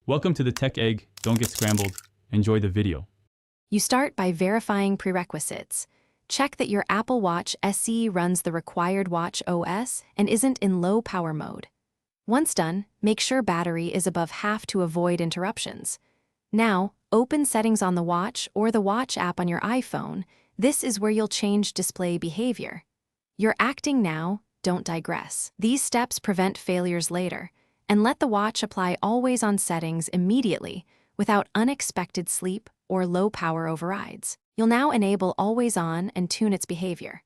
Welcome to the Tech Egg. Don't get scrambled. Enjoy the video. You start by verifying prerequisites. Check that your Apple Watch SE runs the required watch OS and isn't in low power mode. Once done, make sure battery is above half to avoid interruptions. Now, open Settings on the watch or the Watch app on your iPhone. This is where you'll change display behavior. You're acting now, don't digress. These steps prevent failures later, and let the watch apply always-on settings immediately without unexpected sleep or low-power overrides. You'll now enable always-on and tune its behavior.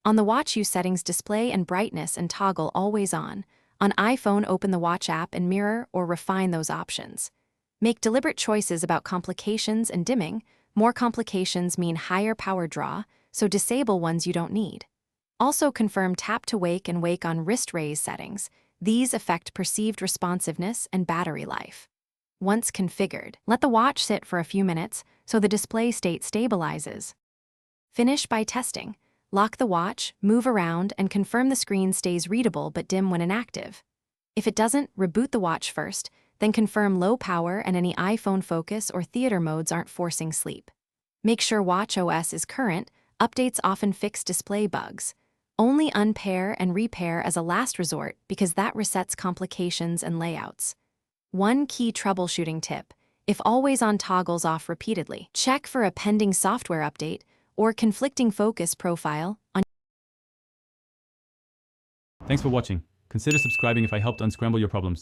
On the watch, use settings display and brightness and toggle always-on. On iPhone, open the Watch app and mirror or refine those options. Make deliberate choices about complications and dimming. More complications mean higher power draw, so disable ones you don't need. Also confirm tap to wake and wake on wrist raise settings. These affect perceived responsiveness and battery life. Once configured, let the watch sit for a few minutes so the display state stabilizes. Finish by testing. Lock the watch, move around, and confirm the screen stays readable but dim when inactive. If it doesn't, reboot the watch first, then confirm low power and any iPhone focus or theater modes aren't forcing sleep. Make sure Watch OS is current. Updates often fix display bugs. Only unpair and repair as a last resort because that resets complications and layouts. One key troubleshooting tip: if always-on toggles off repeatedly, check for a pending software update or conflicting focus profile on. Thanks for watching. Consider subscribing if I helped unscramble your problems.